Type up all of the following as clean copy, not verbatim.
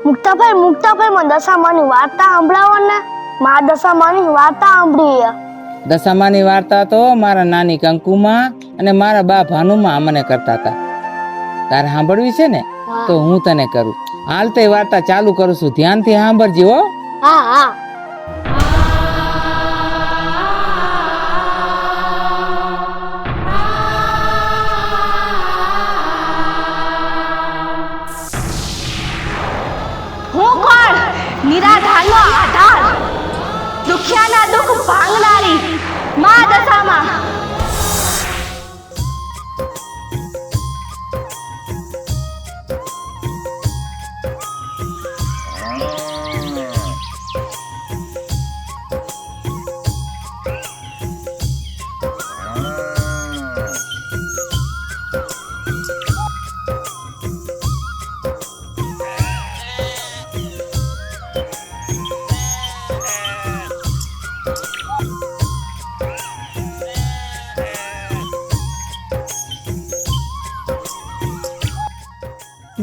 મુક્તાભાઈ મને દશામાની વાર્તા સંભળાવો ને. મા દશામાની વાર્તા સાંભળી. દશામાની વાર્તા તો મારા નાની કંકુમાં અને મારા બા ભાનુમાં મને કરતા હતા. તારે સાંભળવી છે ને તો હું તને કરું. હાલ તે વાર્તા ચાલુ કરું છું, ધ્યાનથી સાંભળજે હો. હા હા. હું કોણ? નિરાધારનો આધાર, દુખિયાના દુઃખ ભાંગનારી મા દશામાં.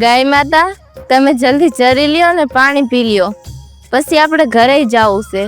ગાય માતા, તમે જલ્દી ચરી લ્યો ને પાણી પી લ્યો, પછી આપણે ઘરે જવું છે.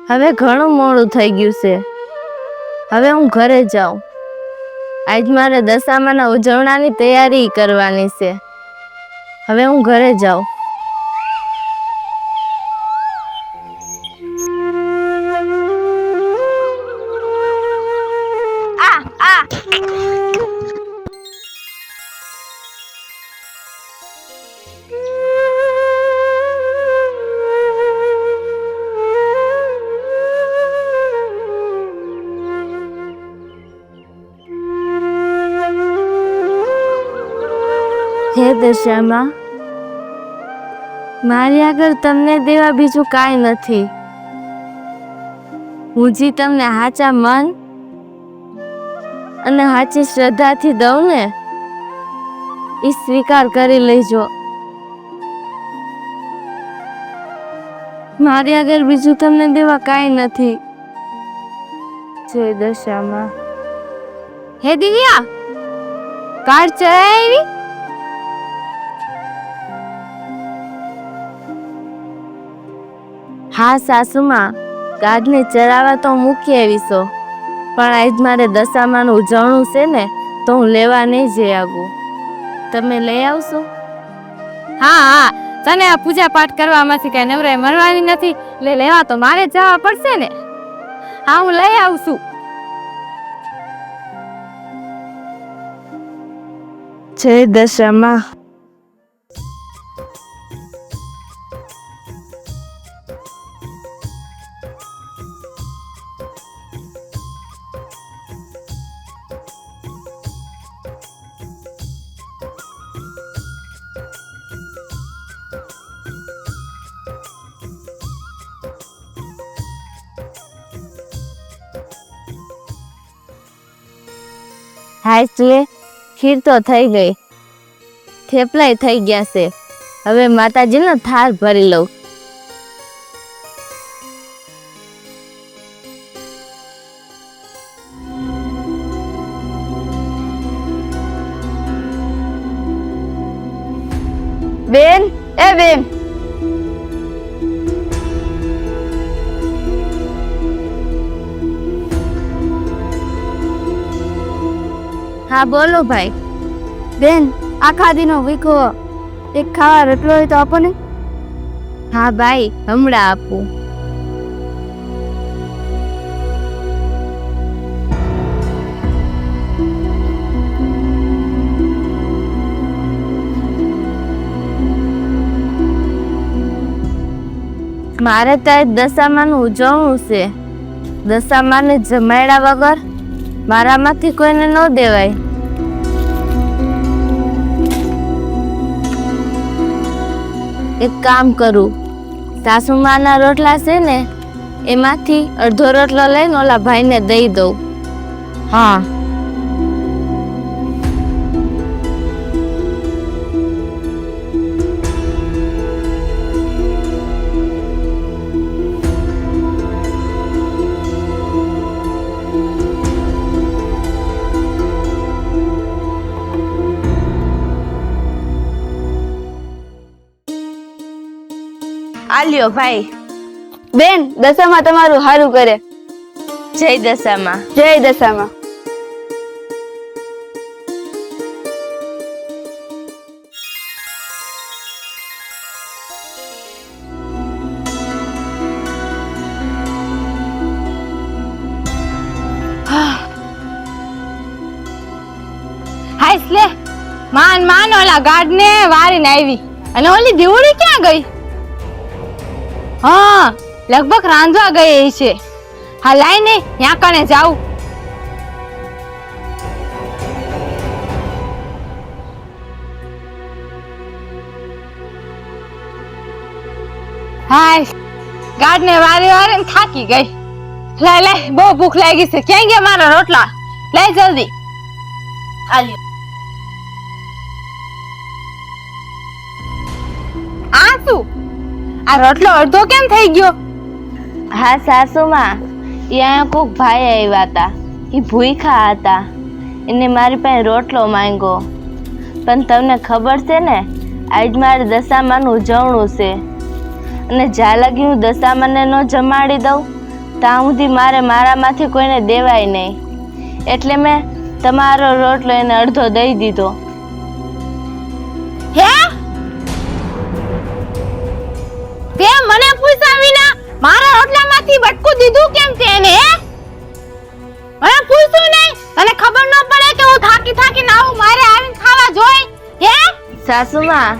હવે ઘણું મોડું થઈ ગયું છે, હવે હું ઘરે જાઉં. આજ મારે દશામાના ઉજવણાની તૈયારી કરવાની છે. હવે હું ઘરે જાઉં. હે દશામાં, મારી આગળ તમને દેવા બીજું કાંઈ નથી. હું જી તમને સાચા મન અને સાચી શ્રદ્ધાથી દઉં ને, એ સ્વીકાર કરી લેજો. મારી આગળ બીજું તમને દેવા કાંઈ નથી. જય દશામાં. હે દિવ્યા, કાર ચરાવી. હા સાસુમાં, ગાડને ચરાવવા તો મૂકી આવીશો, પણ આજ મારે દશામાનું ઉજવણું છે ને, તો હું લેવા નહીં જઈ આવું. તમે લઈ આવશો? હા હા, તને આ પૂજા પાઠ કરવામાંથી કઈ નવરાઈ મળવાની નથી, લેવા તો મારે જવા પડશે ને. હા, હું લઈ આવું છું. જય દશામાં. હાય તુએ, ખીર તો થઈ ગઈ, થેપલાય થઈ ગયા છે. હવે માતાજીનો થાળ ભરી લઉં. બેન, એ બેન, હા બોલો ભાઈ. બેન, આખા દીનો વીખો એક ખાવા રોટલો હોય તો આપો ને. હા ભાઈ, હમણાં આપું. મારે તો આજ દશામાનું ઉજવણું છે. દશામાને જમાડ્યા વગર મારામાંથી કોઈને ન દેવાય. એક કામ કરું, સાસુમાના રોટલા છે ને એમાંથી અડધો રોટલો લઈને ઓલા ભાઈને દઈ દઉં. હા, આલ્યો ભાઈ. બેન, દશામાં તમારું સારું કરે. જય દશામાં. જય દશામાં. હાય લે, માન ઓલા ગાર્ડને વારીને આવી. અને ઓલી દીવડી ક્યાં ગઈ? હા, લગભગ રાંધવા ગઈ છે. હા લાઈ ને ત્યાં કણે જાઉં. હાય, ગાર્ડને વારી થાકી ગઈ. લે બહુ ભૂખ લાગી છે. ક્યાં ગયા મારા રોટલા? લઈ જલ્દી. આલ્યો. આ શું? આ રોટલો અડધો કેમ થઈ ગયો? હા સાસુમાં, અહીંયા કોક ભાઈ આવ્યા હતા. એ ભૂખ્યા હતા. એને મારી પાસે રોટલો માંગ્યો. પણ તમને ખબર છે ને, આજ મારે દશામાનું ઉજવણું છે. અને જ્યાં લગી હું દશામાને ન જમાડી દઉં ત્યાં સુધી મારે મારામાંથી કોઈને દેવાય નહીં. એટલે મેં તમારો રોટલો એને અડધો દઈ દીધો. હે? તે મને પૂછ્યા વિના મારા રોટલામાંથી બટકું દીધું કેમ તેને? મને પૂછ્યું નહીં? તને ખબર ન પડે કે હું થાકીને આવું, મારે આવીને ખાવા જોઈ? હે સાસુમાં,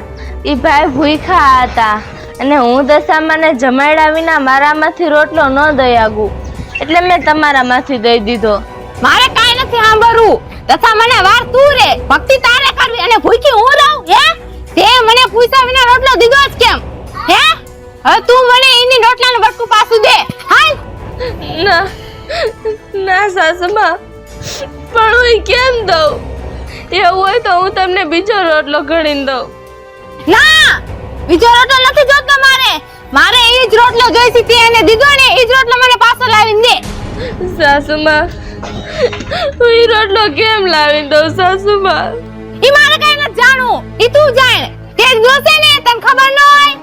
એ ભાઈ ભૂખ્યા હતા અને હું દશામાને જમાડ્યા વિના મારામાંથી રોટલો ન દઈ આગું. એટલે મેં તમારામાંથી દઈ દીધો. મારે કાઈ નથી સાંભળવું. તથા મને વાર તું રે, ભક્તિ તારે કરવી અને ભૂખી હું રહું? હે? તે મને પૂછ્યા વિના રોટલો દીધો જ કેમ? હે? હવે તું મને એની રોટલાનું બટકું પાછું દે. હાલ. ના સાસુમાં, પણ હું કેમ દઉં? એવું હોય તો હું તમને બીજો રોટલો ગણીને દઉં. ના, બીજો રોટલો નથી જોતો મારે. મારે એ જ રોટલો જોઈશે. તે એને દીધો ને એ જ રોટલો મને પાછો લાવીને દે. સાસુમાં, હું એ રોટલો કેમ લાવીને દઉં સાસુમાં? ઈ મારે કઈ નથી જાણવું. ઈ તું જાણ. તે જ જોશે ને, તને ખબર ન હોય.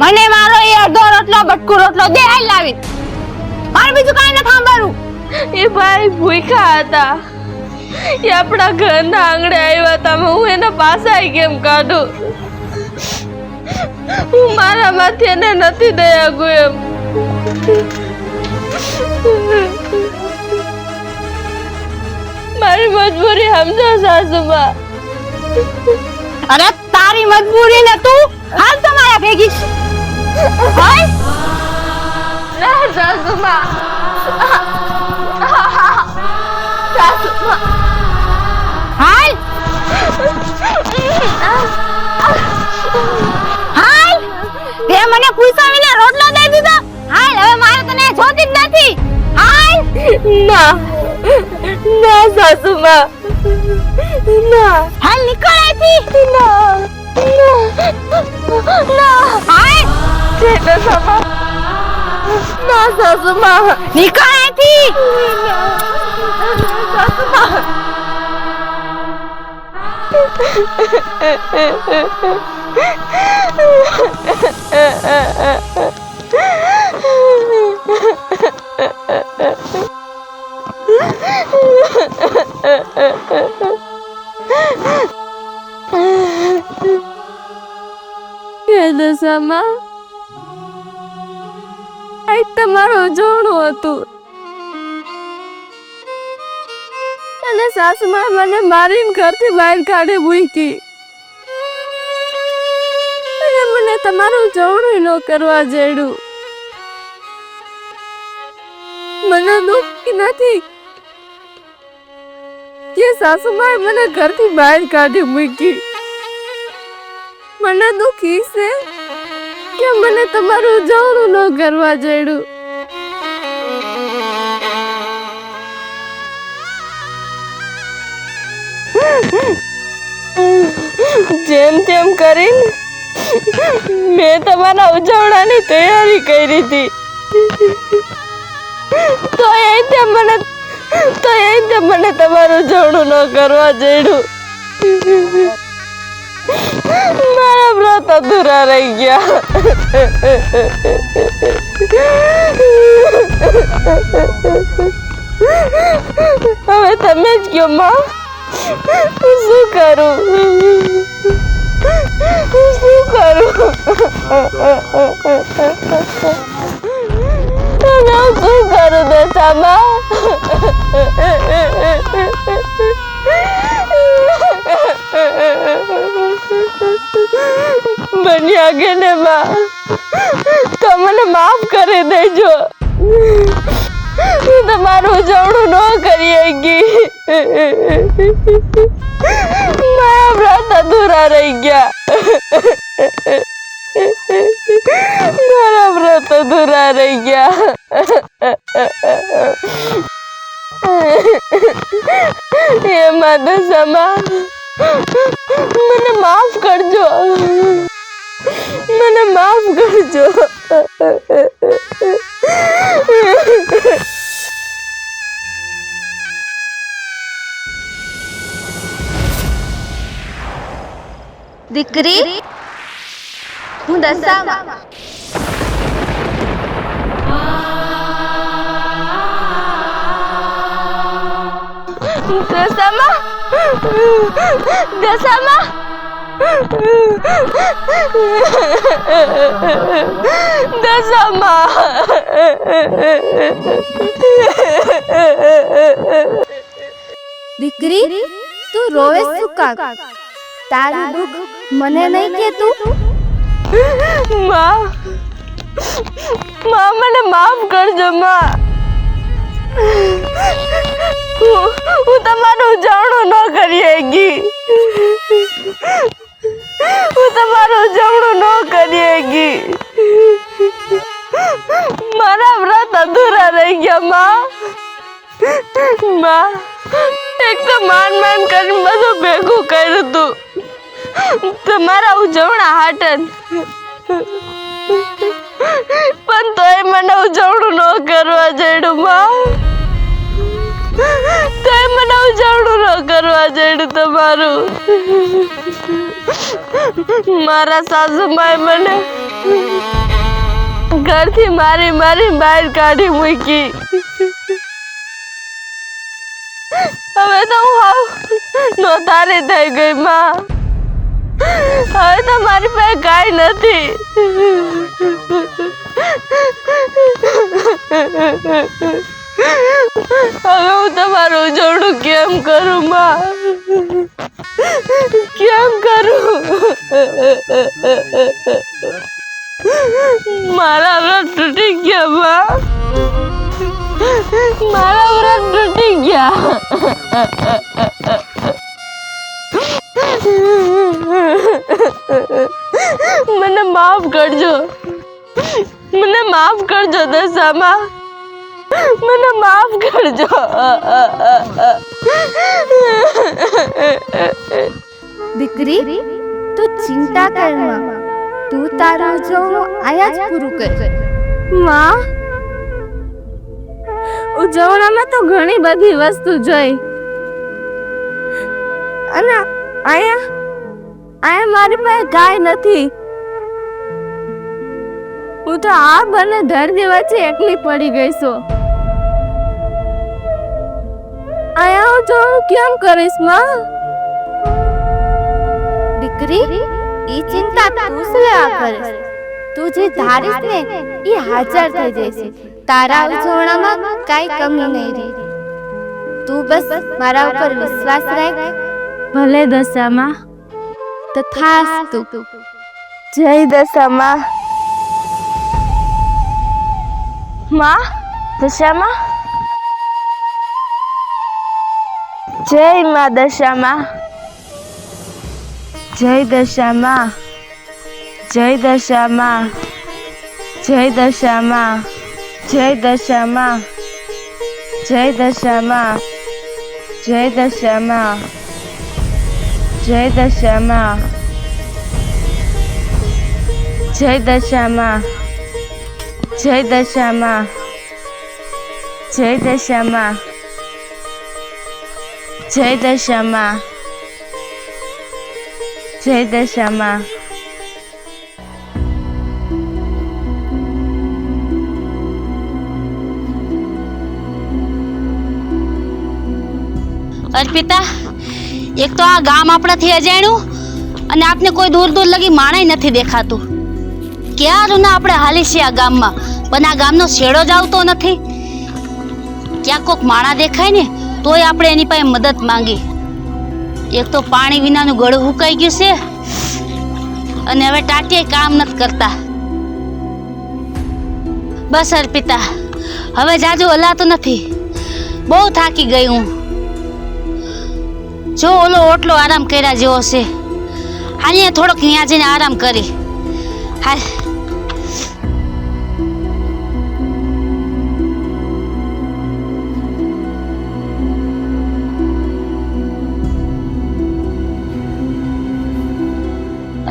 મને મારો એ અડધો રોટલો બટકું રોટલો દે. હાલ લાવી. મારે બીજું કઈ નથી સાંભળવું. એ ભાઈ ભૂખ્યા હતા. એ આપણા ઘરના આંગણે આવ્યા હતા. હું એના પાસા કેમ કાઢું? હું મારામાંથી એને નથી દઈ આગું એમ. મારી મજબૂરી સમજો સાસુમાં. અરે તારી મજબૂરી ને તું હાલ તમારા ભેગી. હાલ. ના સાસુમાં. સાસુમાં. હાલ. હાલ. તે મને પૂછ્યા વિના રોટલો દઈ દીધો. હાલ, હવે મારે તને જોતી જ નથી. હાલ. ના ના સાસુમાં, ના. હાલ નીકળ અહીંથી. ના ના હાલ. ના સાસુમાં, નીકળ અહીંથી. સાસુમાં. હે દશામાં, આ તમારું ઉજવણું હતું અને સાસુમાં મને મારીને ઘરથી બહાર કાઢી મૂકી અને મને તમારું ઉજવણું ન કરવા જેડું. મને દુઃખ નથી કે સાસુમાએ મને ઘરથી બહાર કાઢી મૂકી. મને દુઃખ ઈ છે કે મને તમારું ઉજવણું ન કરવા જેડું. જેમ તેમ કરીને મેં તમારા ઉજવણાની તૈયારી કરી હતી, તો એ મને તમારું ઉજવણું ન કરવા જેડું. મારા વ્રત અધૂરા રહી ગયા. હવે તમે જ કહો માં, હું શું કરું? દશામાં? બન્યા કે ને માં, તો મને માફ કરી દેજો. હું તમારું ઉજવણું ન કરી શકી. મારા વ્રત અધૂરા રહી ગયા. મારા વ્રત અધૂરા રહી ગયા. એમાં દશામાં મને માફ કરજો. મને માફ કરજો. દીકરી, હું દશામાં. દશામાં, દશામાં, દશામાં. દીકરી, તું રોવે શું કા? તારું દુઃખ મને નહીં કેતું? માં, માં મને માફ કરજો માં. હું તમારું ઉજવણું ન કરી શકી. હું તમારું ઉજવણું ન કરી શકી. મારા વ્રત અધૂરા રહી ગયા માં. માં, એક તો માન કરીને બધું ભેગું કર્યું હતું તમારા ઉજવણા હાટન, પણ તોય મને ઉજવણું ન કરવા જેડું માં. તોય મને ઉજવણું ન કરવા જેડું તમારું. મારા સાસુમાએ મને ઘરથી મારી બહાર કાઢી મૂકી. હવે તો હું હાવ નોતારી થઈ ગઈ માં. હવે તો મારી પાસે કાંઈ નથી. હવે હું તમારું ઉજવણું કેમ કરું માં? કેમ કરું? મારા વ્રત તૂટી ગયા માં. મારા વ્રત તૂટી ગયા. મને માફ કરજો. મને માફ કરજો દશામાં. મને માફ કરજો. દીકરી, તું ચિંતા કર માં. તું તારું ઉજવણું આયા જ પૂરું કર. માં, ઉજવણામાં તો ઘણી બધી વસ્તુ જોઈ અને આયા મારી પાસે કાંઈ નથી. હું તો આ બંને ધરની વચ્ચે એકલી પડી ગઈ છું. આયા હું જોઉં કેમ કરીશ માં? દીકરી, ઈ ચિંતા તું શું લેવા કરે? તું જે ધારીશ ને ઈ હાજર થઈ જશે. તારા ઉજવણામાં કાંઈ કમી નહીં રહે. તું બસ મારા ઉપર વિશ્વાસ રાખ. ભલે દશામાં. તથાસ્તુ. જય દશામાં. માં દશામાં. જય માં દશામાં. જય દશામાં. જય દશામાં. જય દશામાં. જય દશામાં. જય દશામાં. જય દશામાં. જય દશામાં. જય દશામાં. જય દશામાં. જય દશામાં. જય દશામાં. જય દશામાં. અર્પિતા, એક તો આ ગામ આપણાથી અજાણ્યું અને આપને કોઈ દૂર દૂર લગી માણાય નથી દેખાતું. ક્યારું ના આપણે હાલી છીએ આ ગામમાં, પણ આ ગામનો શેડો જ આવતો નથી. ક્યાં કોક માણા દેખાય ને તોય આપણે એની પાસે મદદ માંગી. એક તો પાણી વિનાનું ગળું હુકાઈ ગયું છે અને હવે ટાટિયા કામ નથી કરતા. બસ અર્પિતા, હવે જાજુ હલાતું નથી, બહુ થાકી ગઈ હું. જો ઓલો ઓટલો આરામ કર્યા જેવો છે, હાલ થોડોક ત્યાં જઈને આરામ કરી. હાલ.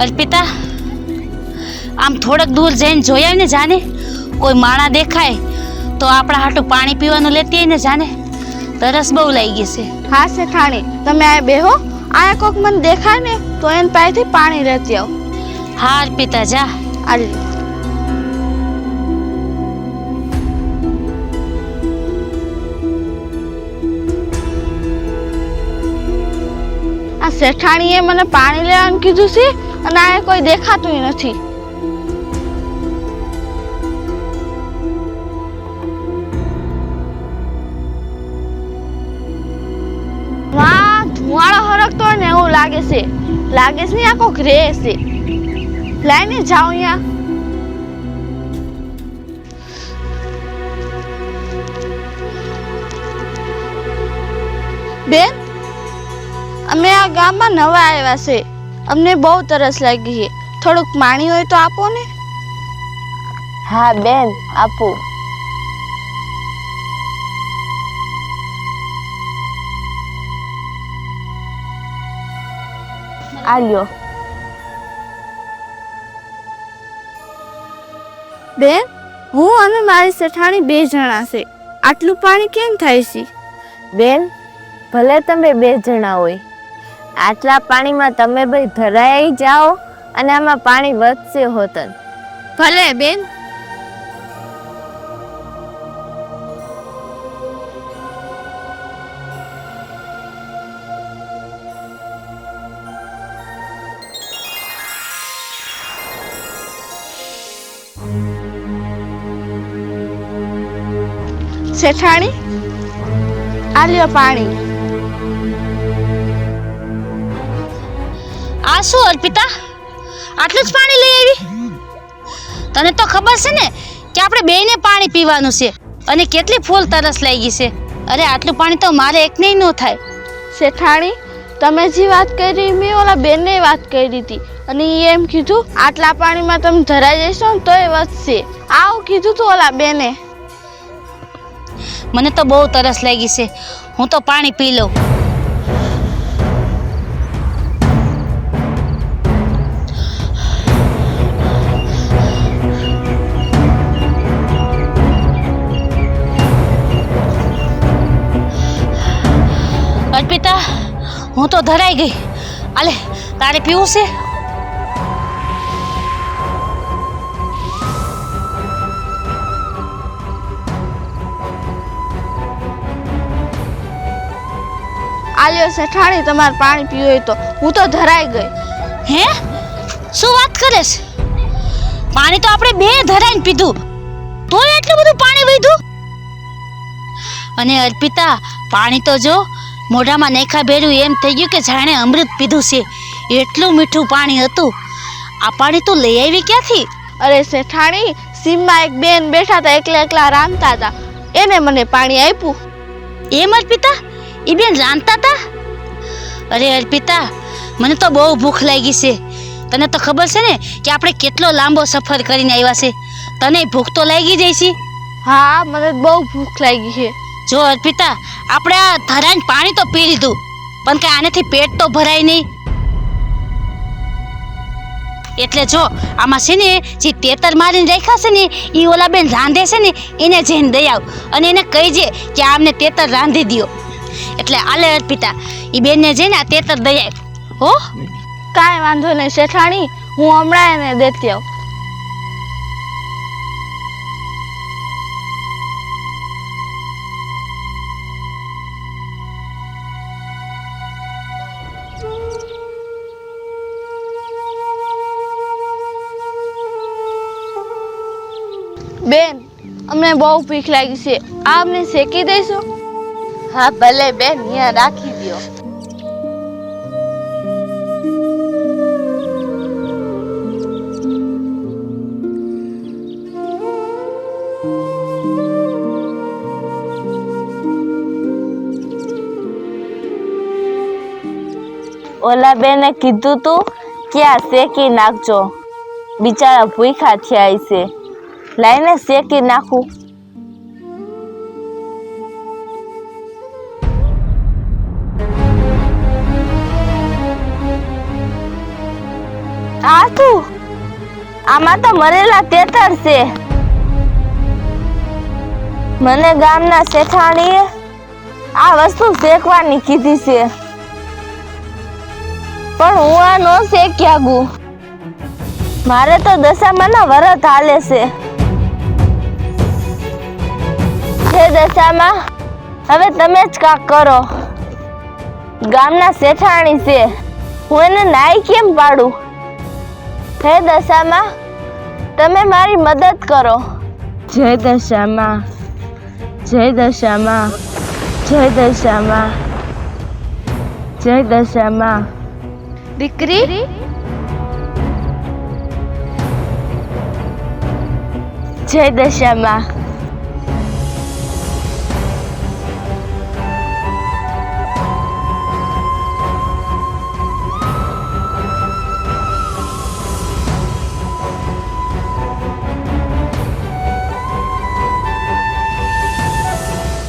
અર્પિતા, આમ થોડક દૂર જઈને જોઈ આવીને જાને, કોઈ માણા દેખાય તો આપણા હાટું પાણી પીવાનું લેતી આવીને જાને, તરસ બહુ લાગી છે. હા શેઠાણી, તમે આ બેહો. આ કોક મને દેખાય ને તો એન પાસેથી પાણી લેતી આવ. હા અર્પિતા, જા. આલી. આ શેઠાણીએ મને પાણી લેવાનું કીધું છે અને આ કોઈ દેખાતું નથી. વાહ, ધુવાળો હરકતો હોય ને એવું લાગે છે. લાગે છે ને આ કોક રે છે. લાઈને જાઉં અહીંયા. બેન, અમે આ ગામમાં નવા આવ્યા છે. અમને બહુ તરસ લાગી છે. થોડુંક પાણી હોય તો આપો ને. હા બેન, આપું. આ લ્યો. બેન, હું અને મારી શેઠાણી 2 જણા છે. આટલું પાણી કેમ થાય છે? બેન, ભલે તમે 2 જણા હોય, આટલા પાણીમાં તમે ભાઈ ધરાઈ જાઓ અને આમાં પાણી વધશે હોતન. ભલે બેન. શેઠાણી, આ લ્યો પાણી. આ શું અર્પિતા, આટલું જ પાણી લઈ આવી? તને તો ખબર છે ને કે આપણે બેયને પાણી પીવાનું છે અને કેટલી ફૂલ તરસ લાગી છે. અરે આટલું પાણી તો મારે એકને ન થાય. શેઠાણી, તમે જે વાત કરી મેં ઓલા બેનને વાત કરી હતી અને એ એમ કીધું આટલા પાણીમાં તમે ધરાઈ જશો ને તોય વધશે. આવું કીધું તું ઓલા બેને. મને તો બહુ તરસ લાગી છે, હું તો પાણી પી લઉં. અર્પિતા, હું તો ધરાઈ ગઈ. આલે, તારે પીવું છે? આલ્યો શેઠાણી, તમારે પાણી પીવું હોય તો. હું તો ધરાઈ ગઈ. હે? શું વાત કરે છે? પાણી તો આપણે બે ધરાઈને પીધું, તોય એટલું બધું પાણી વહીધું? અને અર્પિતા, પાણી તો જો મોઢામાં નાખ્યા ભેરું એમ થઈ ગયું કે જાણે અમૃત પીધું છે. એટલું મીઠું પાણી હતું. આ પાણી તું લઈ આવી ક્યાંથી? અરે શેઠાણી, સીમમાં એક બેન બેઠા હતા, એકલા એકલા રાંધતા હતા, એને મને પાણી આપ્યું. એમ અર્પિતા, એ બેન રાંધતા હતા? અરે અર્પિતા, મને તો બહુ ભૂખ લાગી છે. તને તો ખબર છે ને કે આપણે કેટલો લાંબો સફર કરીને આવ્યા છે. તને ભૂખ તો લાગી જાય છે. હા, મને બહુ ભૂખ લાગી છે. જો અર્પિતા, આપણે આ ધરાઈને પાણી તો પી લીધું, પણ કે આનેથી પેટ તો ભરાય નહીં. એટલે જો આમાં છે ને જે તેતર મારીને રાખ્યા છે ને એ ઓલા બેન રાંધે છે ને એને જઈને દઈ આવ અને એને કહીજે કે આમને તેતર રાંધી દ્યો. એટલે આલે અર્પિતા, એ બેનને જઈને આ તેતર દઈ આવ હો. કાંઈ વાંધો નહીં શેઠાણી, હું હમણાં એને દેતી આવું. બેન, અમને બહુ ભૂખ લાગી છે, આ અમને શેકી દઈશું? હા ભલે બેન, અહીંયા રાખી દો. ઓલા બેને કીધું તું કે આ શેકી નાખજો, બિચારા ભૂખ્યા થયા છે. લાઈને શેકી નાખું. આ તું, આમાં તો મરેલા તેતર છે. મને ગામના શેઠાણીએ આ વસ્તુ શેકવાની કીધી છે, પણ હું આ નો શેક્યા ગુ. મારે તો દશામાના વરત હાલે છે. હે દશામાં, હવે તમે જ કાક કરો. ગામના શેઠાણી છે, હું એને નાઈ કેમ પાડું? હે દશામાં, તમે મારી મદદ કરો. જય દશામાં, જય દશામાં, જય દશામાં, જય દશામાં. દીકરી, જય દશામાં.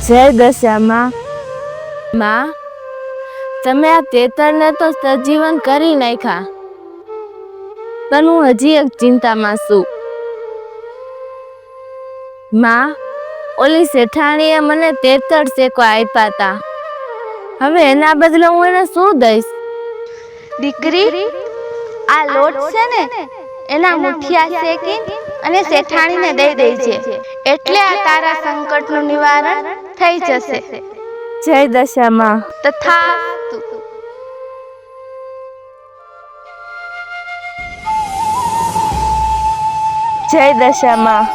જય દશામાં. માં, તમે આ તેતરને તો સજીવન કરી નાખ્યા, પણ હું હજી એક ચિંતામાં છું. માં, ઓલી શેઠાણીએ મને તેતર શેકવા આપ્યા હતા, હવે એના બદલે હું એને શું દઈશ? દીકરી, આ લોટ છે ને એના મુઠિયા શેકી અને શેઠાણીને દઈ દે છે, એટલે આ તારા સંકટનું નિવારણ થઈ જશે. જય દશામાં. તથાસ્તુ. જય દશામાં.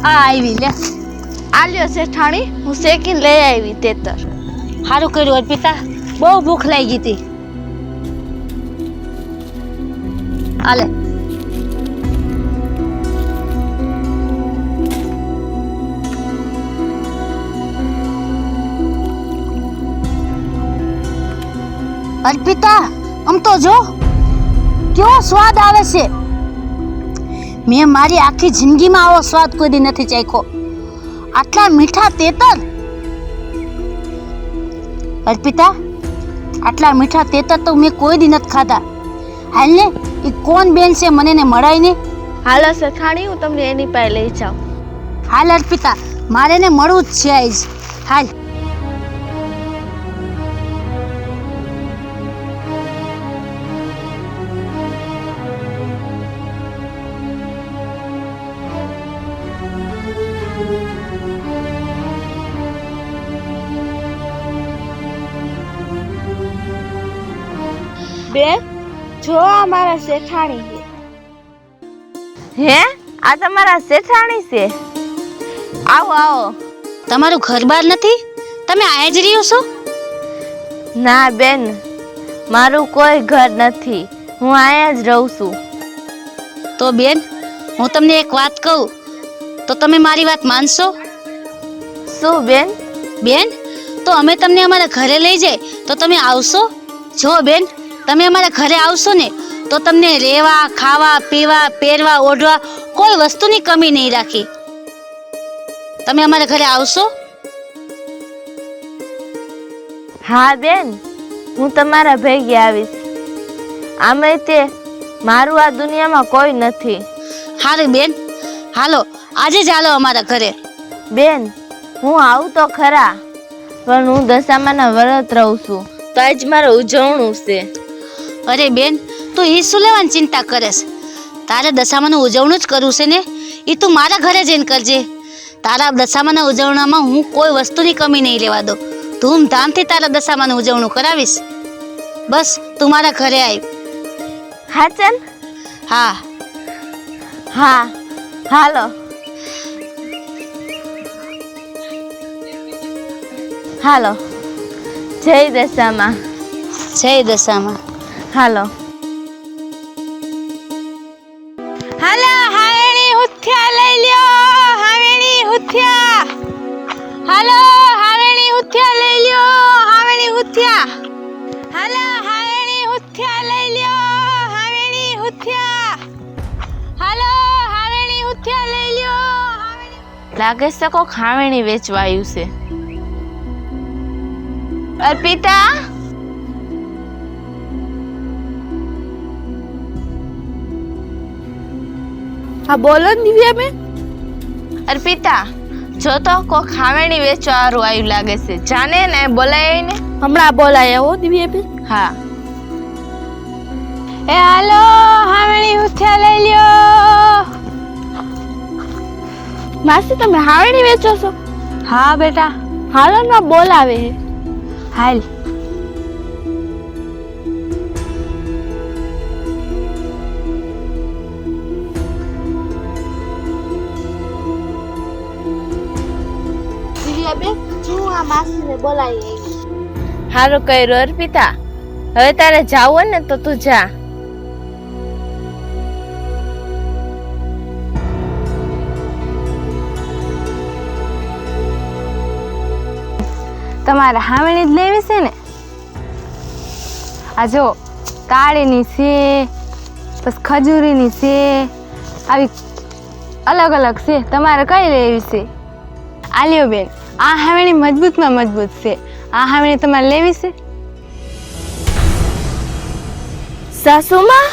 આ આવી લે. આલ્યો શેઠાણી, હું શેકીને લઈ આવી તેતર. સારું કર્યું અર્પિતા, બહુ ભૂખ લાગી હતી. આલે. અર્પિતા, આમ તો જો કેવો સ્વાદ આવે છે. મેં મારી આખી જિંદગીમાં આવો સ્વાદ કોઈ દી નથી ચાખ્યો. આટલા મીઠા તેતર અર્પિતા, આટલા મીઠા તેતર તો મેં કોઈ દી નથી ખાધા. હાલ ને, એ કોણ બેન છે મને ને મળાય ને. હાલો શેઠાણી, હું તમને એની પાસે લઈ જાઉં. હાલ અર્પિતા, મારે ને મળવું જ છે આજ. હાલ. બેન, જો આ મારા શેઠાણી છે. હે, આ તમારા શેઠાણી છે? આવો આવો. તમારું ઘર બાર નથી? તમે આયા જ રહ્યો છો? ના બેન, મારું કોઈ ઘર નથી, હું અહીંયા જ રહું છું. તો બેન, હું તમને એક વાત કહું તો તમે મારી વાત માનશો? શું બેન? બેન, તો અમે તમને અમારા ઘરે લઈ જાય તો તમે આવશો? જો બેન, તમે અમારા ઘરે આવશો ને તો તમને રહેવા, ખાવા, પીવા, પહેરવા, ઓઢવા કોઈ વસ્તુની કમી નહીં રાખી. તમે અમારા ઘરે આવશો? હા બેન, હું તમારા ભેગી આવીશ. આમે તે મારું આ દુનિયામાં કોઈ નથી. હારું બેન, હાલો આજે જ હાલો અમારા ઘરે. બેન, હું આવું તો ખરા, પણ હું દશામાના વ્રત રહું છું, તો આજ મારે ઉજવણું છે. અરે બેન, તું એ શું લેવાની ચિંતા કરેશ? તારે દશામાનું ઉજવણું જ કરવું છે ને, એ તું મારા ઘરે જઈને કરજે. તારા દશામાના ઉજવણામાં હું કોઈ વસ્તુની કમી નહીં રહેવા દઉં. ધૂમધામથી તારા દશામાનું ઉજવણું કરાવીશ. બસ તું મારા ઘરે આવ. હા ચાલ. હા હા, હાલો. હાલો. જય દશામાં. જય દશામાં. હાલો. હાલો હાવેણી હુથિયા લઈ લ્યો, હાવેણી હુથિયા. હાલો હાવેણી હુથિયા લઈ લ્યો, હાવેણી હુથિયા. હાલો હાવેણી હુથિયા લઈ લ્યો, હાવેણી હુથિયા. હાલો હાવેણી હુથિયા લઈ લ્યો, હાવેણી. લાગે છે કોક ખાવેણી વેચવા આવ્યું છે. અર્પિતા, હા બોલો ને દિવ્યાબેન. અર્પિતા, જો તો કોક ખાવેણી વેચવા વાળું આવ્યું લાગે છે. જાને ને બોલાય ને. હમણાં બોલાય હો દિવ્યાબેન. હા. એ હાલો હાવેણી હુથિયા લઈ લ્યો. માસી, તમે હાવેણી વેચો છો? હા બેટા, હાલો ના બોલાવે હે. હાલ. દિવ્યાબેન, હું આ માસીને બોલાવી આવી. હારું કર્યું અર્પિતા. હવે તારે જાવું ને તો તું જા. તમારે હાવેણી જ લેવી છે ને? આ જો કાળીની છે, પછી ખજૂરીની છે, આવી અલગ અલગ છે. તમારે કઈ લેવી છે? આ લ્યો બેન, આ હાવેણી મજબૂતમાં મજબૂત છે. આ હાવેણી તમારે લેવી છે? સાસુમાં,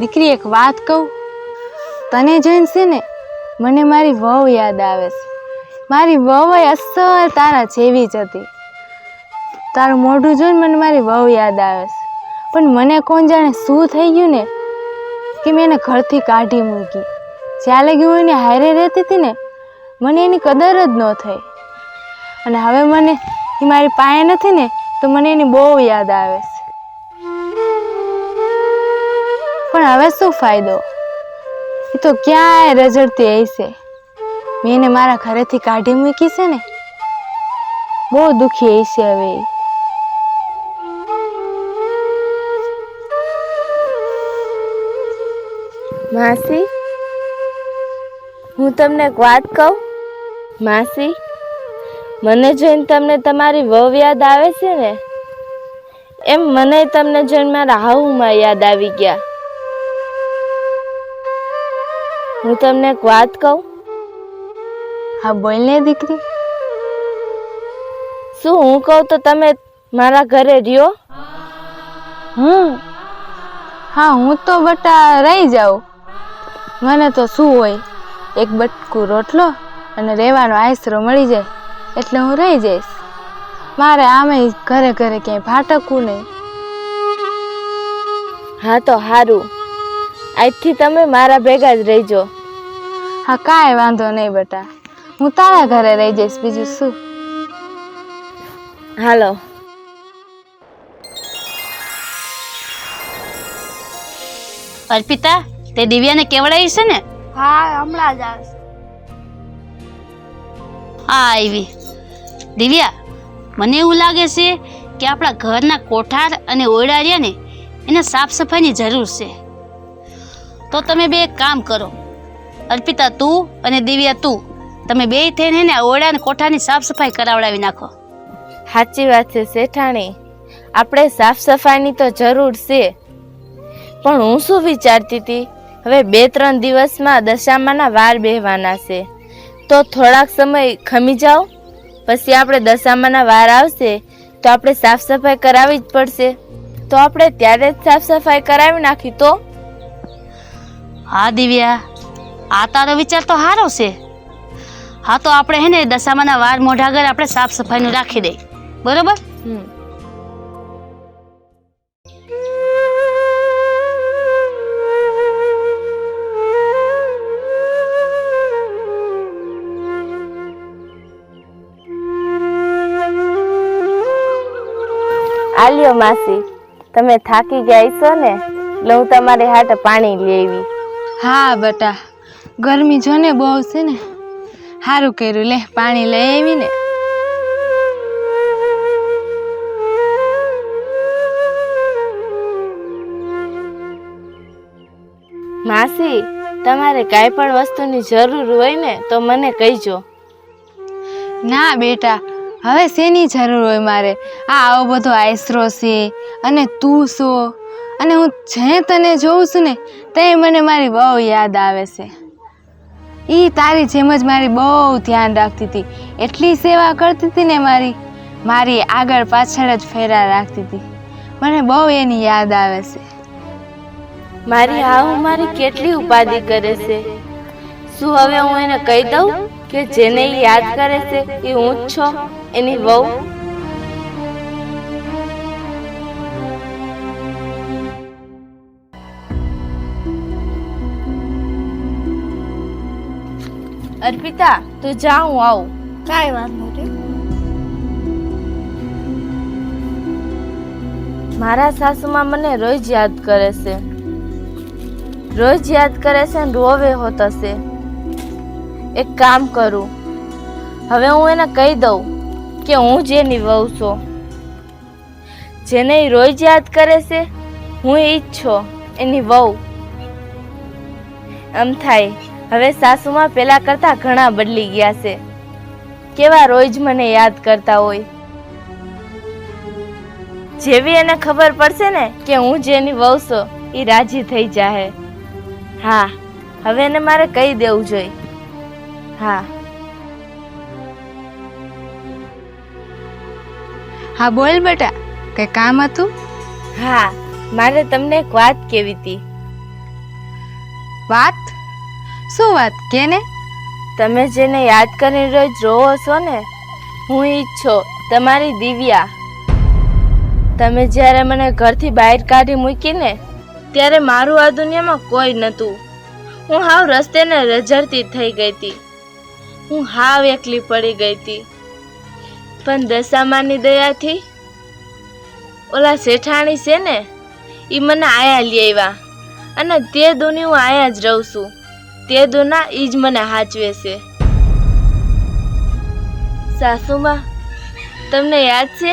દીકરી એક વાત કહું, તને જોઈને છે ને મને મારી વહુ યાદ આવે છે. મારી વહુ અસલ તારા જેવી જ હતી. તારું મોઢું જોઈને મને મારી વહુ યાદ આવે છે. પણ મને કોણ જાણે શું થઈ ગયું ને કે મેં એને ઘરથી કાઢી મૂકી. જ્યાં લગી હું એને હારે રહેતી હતી ને, મને એની કદર જ ન થઈ. અને હવે મને એ મારી પાસે નથી ને તો મને એની બહુ યાદ આવે છે. પણ હવે શું ફાયદો? એ તો ક્યાંય રજડતી હશે. મેં એને મારા ઘરેથી કાઢી મૂકી છે ને, બહુ દુખી હશે હવે. માસી, હું તમને એક વાત કહું. માસી, મને જોઈને તમને તમારી વહુ યાદ આવે છે ને, એમ મને તમને જોઈને મારા હાઉમાં યાદ આવી ગયા. હું તમને એક વાત કહું? હા બોલ ને દીકરી. શું હું કહું તો તમે મારા ઘરે રહ્યો? હા હું તો બટા રહી જાઉં. મને તો શું હોય, એક બટકું રોટલો અને રહેવાનો આશરો મળી જાય એટલે હું રહી જઈશ. મારે આમે ઘરે ઘરે ક્યાંય ભાટકવું નહીં. હા તો સારું, આજથી તમે મારા ભેગા જ રહેજો. હા કાંઈ વાંધો નહીં બેટા, હું તારા ઘરે રહી જઈશ, બીજું શું. હાલો. અર્પિતા, તે દિવ્યાને કેવડાવી છે ને? હા, હમણાં જ આવશે. આ આવી. દિવ્યા, મને એવું લાગે છે કે આપણા ઘરના કોઠાર અને ઓરડા રહ્યા ને એને સાફ સફાઈની જરૂર છે. તો તમે બે એક કામ કરો, અર્પિતા તું અને દિવ્યા તું, તમે બે થઈને ને આ ઓરડા અને કોઠારની સાફ સફાઈ કરાવડાવી નાખો. સાચી વાત છે શેઠાણી, આપણે સાફ સફાઈની તો જરૂર છે. પણ હું શું વિચારતી હતી, હવે 2-3 દિવસમાં દશામાના વાર બેહવાના છે, તો થોડાક સમય ખમી જાઓ, પછી આપણે દશામાના વાર આવશે તો આપણે સાફ સફાઈ કરાવવી જ પડશે. તો આપણે ત્યારે જ સાફ સફાઈ કરાવી નાખી તો? હા દિવ્યા, આ તારો વિચાર તો સારો છે. હા તો આપણે હે ને દશામાના વાર મોઢા આગળ આપણે સાફ સફાઈનું રાખી દઈએ, બરોબર? આલ્યો માસી, તમે થાકી ગયા છો ને, એટલે હું તમારી હાટે પાણી લઈ આવી. હા બેટા, ગરમી જો ને બહુ છે ને, સારું કર્યું, લે પાણી લઈ આવી ને. માસી, તમારે કાંઈ પણ વસ્તુની જરૂર હોય ને તો મને કહીજો. ના બેટા, હવે શેની જરૂર હોય મારે? આવો બધો આશરો છે અને તું છો, અને હું જે તને જોઉં છું ને તે મને મારી બહુ યાદ આવે છે. એ તારી જેમ જ મારી બહુ ધ્યાન રાખતી હતી, એટલી સેવા કરતી હતી ને મારી આગળ પાછળ જ ફેરા રાખતી હતી. મને બહુ એની યાદ આવે છે. મારી હાહુ મારી કેટલી ઉપાધિ કરે છે. શું હવે હું એને કહી દઉં કે જેને ઈ યાદ કરે છે એ હું જ છું, એની વહુ? અર્પિતા, તું જા, હું આવું. કાંઈ વાંધો નહીં. મારા સાસુમાં મને રોજ યાદ કરે છે, રોજ યાદ કરે છે ને રોવે હોતો છે. એક કામ કરું, હવે હું એને કહી દઉં કે હું જેની વહુ છું, જેને ઈ રોજ યાદ કરે છે હું ઈ જ છું, એની વહુ. એમ થાય હવે સાસુમાં પેલા કરતા ઘણા બદલી ગયા છે, કેવા રોજ મને યાદ કરતા હોય. જેવી એને ખબર પડશે ને કે હું જેની વહુ છું, એ રાજી થઈ જાહે. હા, હવે એને મારે કહી દેવું જોઈએ. હા. હા બોલ બેટા, કઈ કામ હતું? હા, મારે તમને એક વાત કહેવી હતી. વાત? શું વાત, કે ને? તમે જેને યાદ કરીને રોજ રોવો છો ને, હું ઈ જ છું, તમારી દિવ્યા. તમે જ્યારે મને ઘરથી બહાર કાઢી મૂકીને ત્યારે મારું આ દુનિયામાં કોઈ નહોતું. હું હાવ રસ્તે ને રઝળતી થઈ ગઈ હતી, હું હાવ એકલી પડી ગઈ હતી. પણ દશામાની દયાથી ઓલા શેઠાણી છે ને, એ મને આયા લઈ આવ્યા, અને તે દુની હું આયા જ રહું છું. તે દુના ઈ જ મને હાચવે છે. સાસુમાં, તમને યાદ છે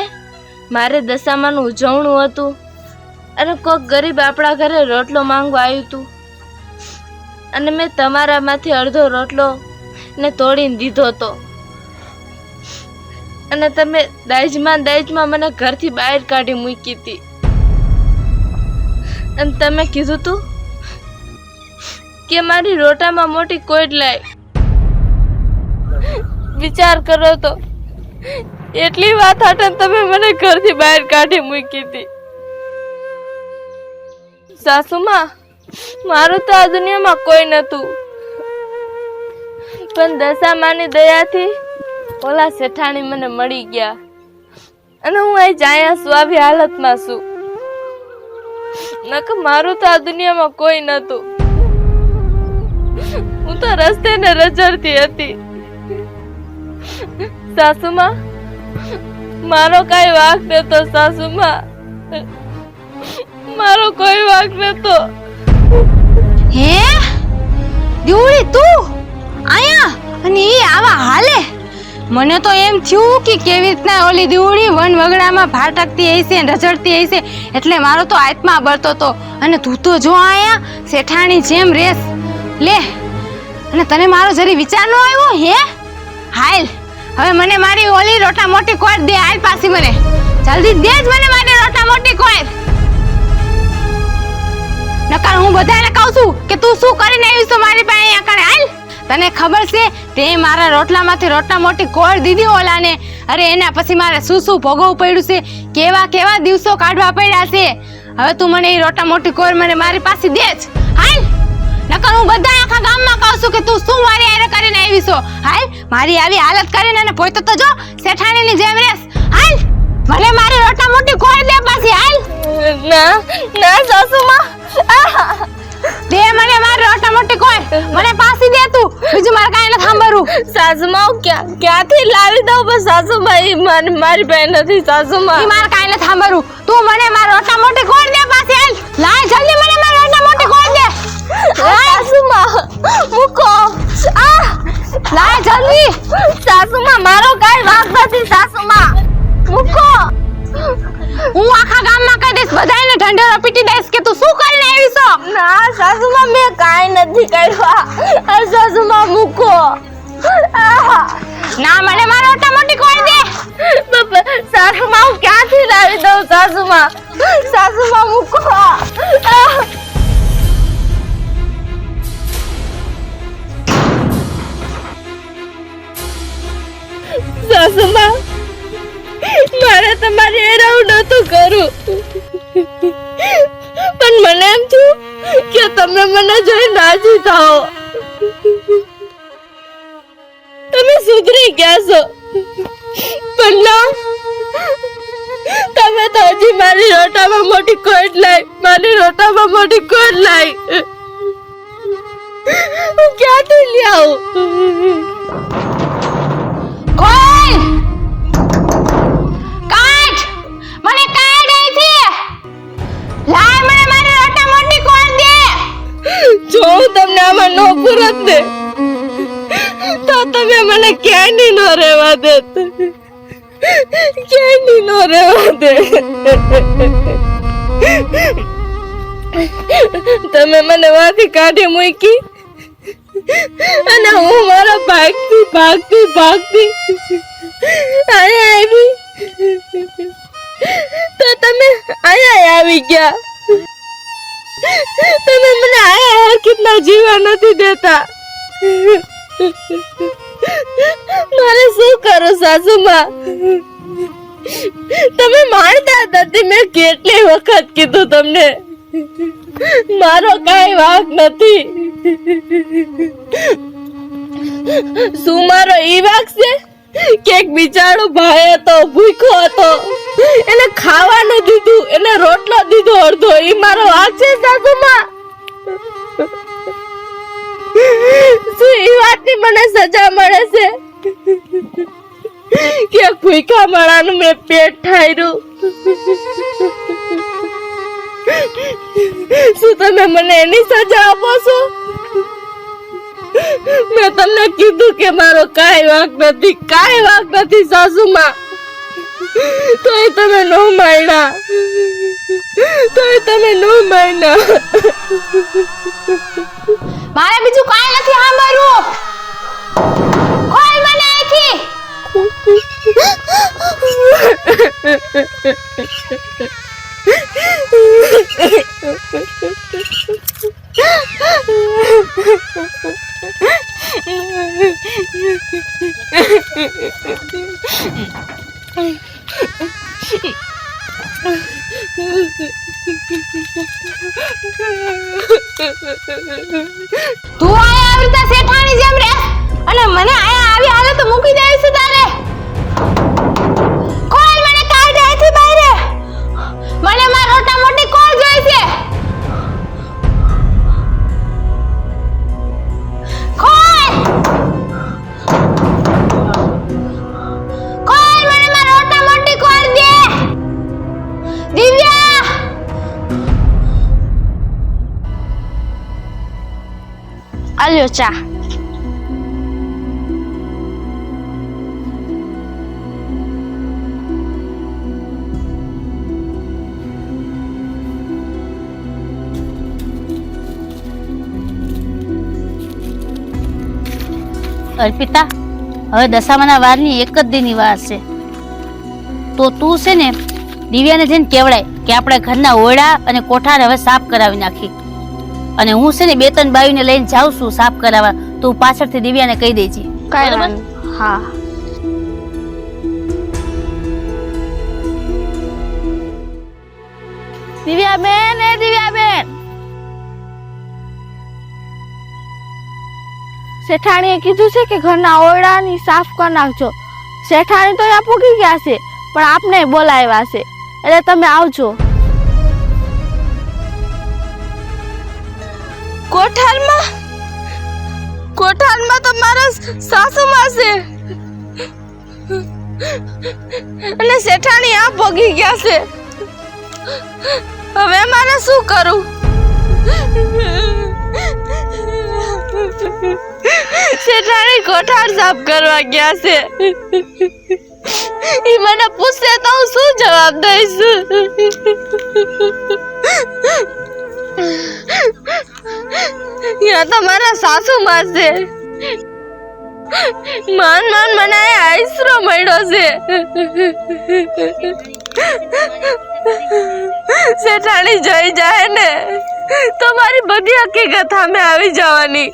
મારે દશામાનું ઉજવણું હતું અને કોઈક ગરીબ આપણા ઘરે રોટલો માંગવા આવ્યું હતું, અને મેં તમારામાંથી અડધો રોટલો ને તોડીને દીધો હતો, અને તમે દાજમાં મને ઘરથી બહાર કાઢી મૂકી હતી. અને તમે કીધું તું કે મારી રોટામાં મોટી કોઈડ લાય. વિચાર કરો તો, એટલી વાત હાટે તમે મને ઘરથી બહાર કાઢી મૂકી હતી. સાસુમાં, મારું તો આ દુનિયામાં કોઈ નતું, પણ દશામાની દયાથી ઓલા શેઠાણી મને મળી ગયા અને હું અહીં જાયા સ્વાભી હાલતમાં છું. નકર મારું તો આ દુનિયામાં કોઈ નતું. હું તો રસ્તે ને રજડતી હતી. સાસુમાં, મારો કઈ વાંક નતો. સાસુમાં, મારો કોઈ વાંક નતો. હે દીવડી તું આયા અને ઈ આવા હાલે? મને તો એમ થયું કે કેવી રીતના ઓલી દીવડી વન વગડામાં ભાટકતી હશે ને રજડતી હશે એટલે મારો તો આત્મા બળતો તો. અને તું તો જો આયા શેઠાણી જેમ રેસ લે. અને તને મારો જરી વિચાર ન આવ્યો? હે હાલ હવે મને મારી ઓલી રોટા મોટી કોર દે. હાલ પાછી મને જલ્દી દે જ મને મારી રોટા મોટી કોર. નકર હું બધાને કહું છું કે તું શું કરીને આવી છો મારી પાસે અહીંયા કરે. હાલ તને ખબર છે તે મારા રોટલામાંથી રોટલા મોટી કોર દીધી ઓલાને. અરે એના પછી મારે શું શું ભોગવવું પડ્યું છે, કેવા કેવા દિવસો કાઢવા પડ્યા છે. હવે તું મને એ રોટલા મોટી કોર મને મારી પાસે દે જ. હાલ નકર હું બધા આખા ગામમાં કહું છું કે તું શું મારી હારે કરીને આવી છો. હાલ મારી આવી હાલત કરીને અને પોતે તો જો શેઠાણીની જેમ રેસ. હાલ મને મારી રોટલા મોટી કોર દે પાછી. હાલ ના ના સાસુમાં, દે મને મારી રોટલા મોટી કોર મને પાછી દે તું. બીજું મારે કાંઈ નથી સાંભળવું. સાસુમાં હું ક્યાંથી લાવી દઉં? બસ સાસુમાં, ઈ મારી બહેન નથી. સાસુમાં, ઈ મારે કાંઈ નથી સાંભળવું. તું મને મારી રોટલા મોટી કોર દે પાછી. હાલ લાય જલ્દી મને મારી રોટલા મોટી કોર દે. સાસુમાં મૂકો. લાય જલ્દી. સાસુમાં, મારો કાંઈ વાંક નથી. સાસુમાં મૂકો. હું આખા ગામમાં કહી દઈશ, બધાને ઢંઢેરો પીટી દઈશ કે તું શું કરીને આવી છો. ના સાસુમાં, મેં કાંઈ નથી કર્યા. સાસુમાં મૂકો. ના મને મારી રોટલા મોટી કોર દે. સાસુમાં હું ક્યાંથી લાવી દઉં? સાસુમાં, સાસુમાં મૂકો. સાસુમાં, મારે તમારી એરાવું નતું કરું, પણ મને એમ થયું કે તમે મને જોઈ રાજી થાઓ. તમે સુધરી ગયા છો, પણ ના, તમે તો હજી મારી રોટામાં મોટી કોટ લાઈ. મારી રોટામાં મોટી કોટ લાઈ. હું ક્યાંથી લઈ આવું? કોણ કાઢ મને કાઢ અહીંથી. લાય મને મારી રોટલા મોટી કોર દે. જો હું તમને આમાં નો પૂરત ને તો તમે મને ક્યાંય નો રહેવા દે. ક્યાંય નો રહેવા દે. તમે મને વાથી કાઢી મૂકી અને હું મારા ભાગતી અહીંયા આવી તો તમે અહીંયા આવી ગયા. તમે મને આયા કેટલા જીવા નથી દેતા. મારે શું કરું સાસુમાં? તમે માનતા નથી. મેં કેટલી વખત કીધું તમને મારો કાંઈ વાંક નથી. શું મારો ઈ વાંક છે કે એક બિચારો ભાઈ હતો, ભૂખ્યો હતો, એને ખાવાનું દીધું, એને રોટલો દીધો અડધો, ઈ મારો વાંક છે સાસુમાં? શું ઈ વાતની મને સજા મળે છે કે ભૂખ્યા માણાનું મેં પેટ ઠાર્યું? શું તમે મને એની સજા આપો છો? મેં તમને કીધું કે મારો કાંઈ વાંક નથી સાસુમાં, તોય તમે નો માન્યા. મારે બીજું કાંઈ નથી સાંભળવું. કોણ મને અહીંથી. તું આયા આવી રીતે શેઠાણી જેમ રે અને મને આયા આવી હાલત મૂકી દે છે તારે. કોણ મને કાઢે અહીંથી બહાર? મને માર રોટા મોટી કોણ જોઈ છે? કોણ મને માર રોટા મોટી કોણ દે? દિવ્યા આલ્યો ચા. અર્પિતા, હવે દશામાના વારની એક જ દીની વાર છે. તો તું છે ને દિવ્યાને જઈને કહેવડાય કે આપણે ઘરના ઓરડા અને કોઠાર હવે સાફ કરાવી નાખી. અને હું છે ને 2-3 બાયુને લઈને જાઉં છું સાફ કરાવવા. તું પાછળથી દિવ્યાને કહી દેજે. બરાબર? હા. દિવ્યાબેન, શેઠાણીએ કીધું છે કે ઘરના ઓરડાની સાફ કરી નાખજો. શેઠાણી તો અહીંયા પૂગી ગયા છે, પણ આપને બોલાવ્યા છે, એટલે તમે આવજો. કોઠારમાં તો મારા સાસુમાં છે, અને શેઠાણી આ પૂગી ગયા છે. હવે મારે શું કરું? શેઠાણી કોઠાર સાફ કરવા ગયા છે. ઈ મને પૂછશે તો હું શું જવાબ દઈશ? યા તો મારા સાસુમાં છે. માન મને આઈસરો મળ્યો છે. શેઠાણી જોઈ જાય ને તો મારી બધી હકીકત સામે આવી જવાની.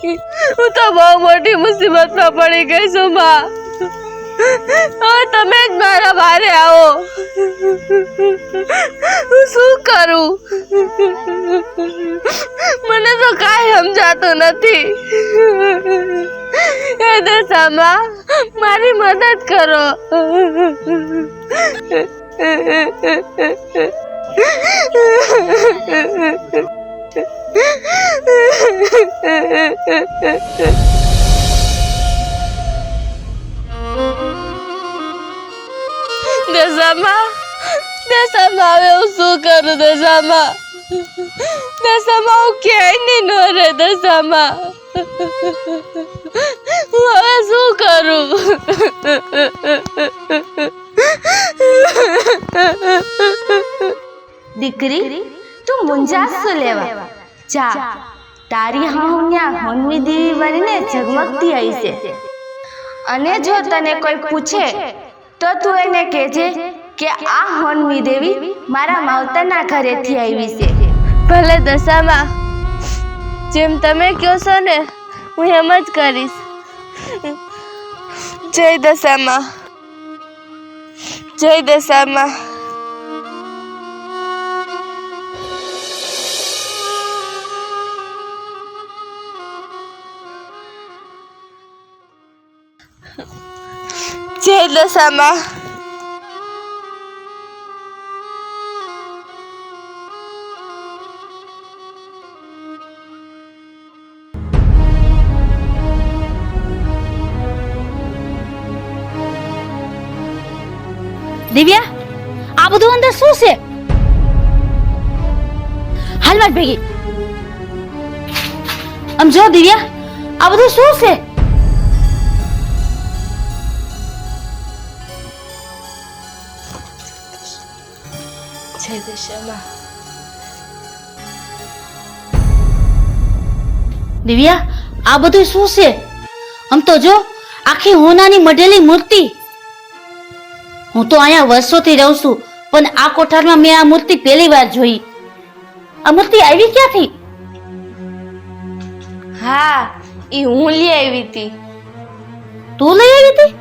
હું તો બહુ મોટી મુસીબતમાં પડી ગઈ છું માં. હવે તમે જ મારા બારે આવો. હું શું કરું? મને તો કાંઈ સમજાતું નથી. એ દશામાં મારી મદદ કરો. દશામાં હવે હું શું કરું? દશામાં હું ક્યાંય નહીં નો રે. દશામાં હું હવે શું કરું? દીકરી, તું મુંજાશું લેવા જા. તારી હાઉન્યા હોનવી દેવી બનીને ઝગમગતી આવી છે. અને જો તને કોઈ પૂછે તો તું એને કહેજે કે આ હોનવી દેવી મારા માવતરના ઘરેથી આવી છે. ભલે દશામાં, જેમ તમે કહો છો ને હું એમ જ કરીશ. જય દશામાં, જય દશામાં. જય દશામાં. દિવ્યા, આ બધું અંદર શું છે? હાલ વાત ભેગી. આમ જો દિવ્યા, આ બધું શું છે? જય દશામાં. દિવ્યા, આ બધું શું છે? આમ તો જો આખી હોનાની મઢેલી મૂર્તિ. હું તો અહીંયા વર્ષોથી રહું છું, પણ આ કોઠારમાં મેં આ મૂર્તિ પહેલી વાર જોઈ. આ મૂર્તિ આવી ક્યાંથી? હા, ઈ હું લઈ આવી હતી. તું લઈ આવી હતી?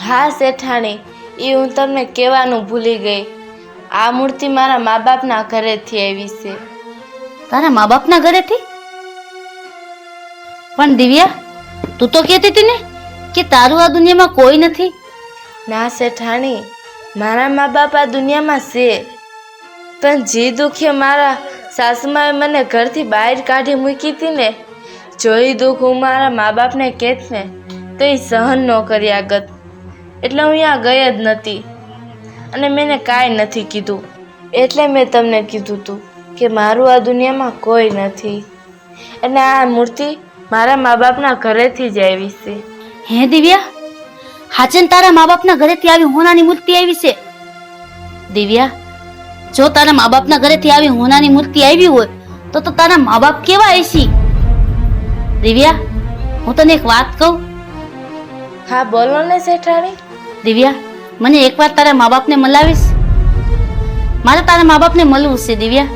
હા શેઠાણી, ઈ હું તમને કહેવાનું ભૂલી ગઈ. આ મૂર્તિ મારા મા બાપના ઘરેથી આવી છે. તારા મા બાપના ઘરેથી? પણ દિવ્યા, તું તો કહેતી હતી ને કે તારું આ દુનિયામાં કોઈ નથી. ના શેઠાણી, મારા મા બાપ આ દુનિયામાં છે, પણ જે દુઃખે મારા સાસુમાએ મને ઘરથી બહાર કાઢી મૂકી હતી ને, જો એ દુઃખ હું મારા મા બાપને કહેત ને તો એ સહન ન કરી આગત. એટલે હું અહીંયા ગઈ જ નથી અને મેં કાંઈ નથી કીધું. એટલે મેં તમને કીધું હતું કે મારું આ દુનિયામાં કોઈ નથી અને આ મૂર્તિ મારા મા બાપના ઘરેથી જ આવી છે. હે દિવ્યા, હાચન તારા મા બાપના ઘરેથી આવી હોનાની મૂર્તિ આવી છે? દિવ્યા, જો તારા મા બાપના ઘરેથી આવી હોનાની મૂર્તિ આવી હોય તો તારા મા બાપ કેવા હશે? દિવ્યા, હું તને એક વાત કહું. હા બોલો ને શેઠાણી. દિવ્યા, મને એકવાર તારા મા બાપને મળાવીશ? મારે તારા મા બાપને મળવું છે. દિવ્યા,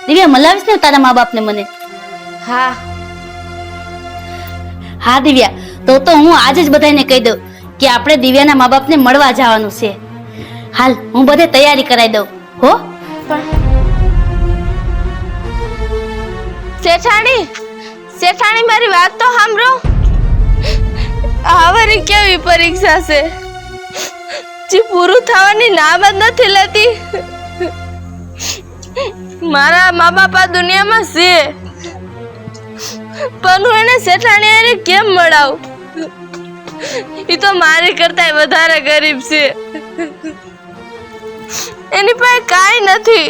દિવ્યા મળાવીશ ને તારા મા બાપને મને? હા હા દિવ્યા, તો હું આજે જ બધાને કહી દઉં કે આપણે દિવ્યાના મા બાપને મળવા જવાનું છે. હાલ, હું બધે તૈયારી કરાવી દઉં. હો શેઠાણી, શેઠાણી મારી વાત તો સાંભળો. આવરી કેવી પરીક્ષા છે જે પૂરું થવાની નામ જ નથી લેતી. મારા મા બાપ આ દુનિયામાં છે, પણ હું એને શેઠાણી એને કેમ મળાવું? એ તો મારી કરતા વધારે ગરીબ છે, એની પાસે કાંઈ નથી.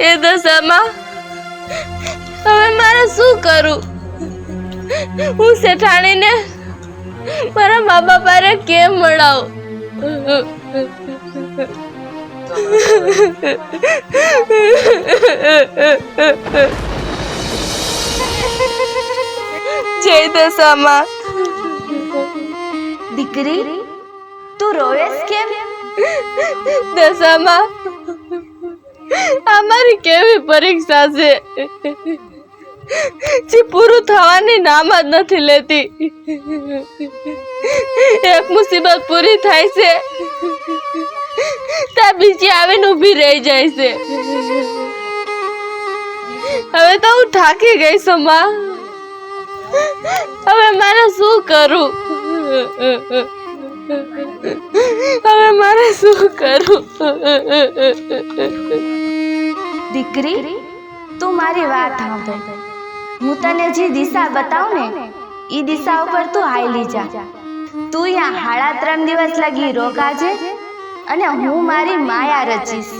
એ દશામાં હવે મારે શું કરું? હું શેઠાણીને મારા મા બાપ હારે કેમ મળાવું? જય દશામાં. દીકરી, તું રોવેસ કેમ? દશામાં, અમારી કેવી પરીક્ષા છે જે પૂરું થવાની નામ જ નથી લેતી. એક મુસીબત પૂરી થાય છે ત્યાં બીજી આવીને ઊભી રહી જાય છે. હવે તો હું થાકી ગઈ છું માં. હવે મારે શું કરું? હવે મારે શું કરું? દીકરી, તું મારી વાત સાંભળ. હું તને જે દિશા બતાવું ને એ દિશા ઉપર તું હાલી જા. તું અહીંયા 3.5 દિવસ લગી રોકાજે અને હું મારી માયા રચીશ.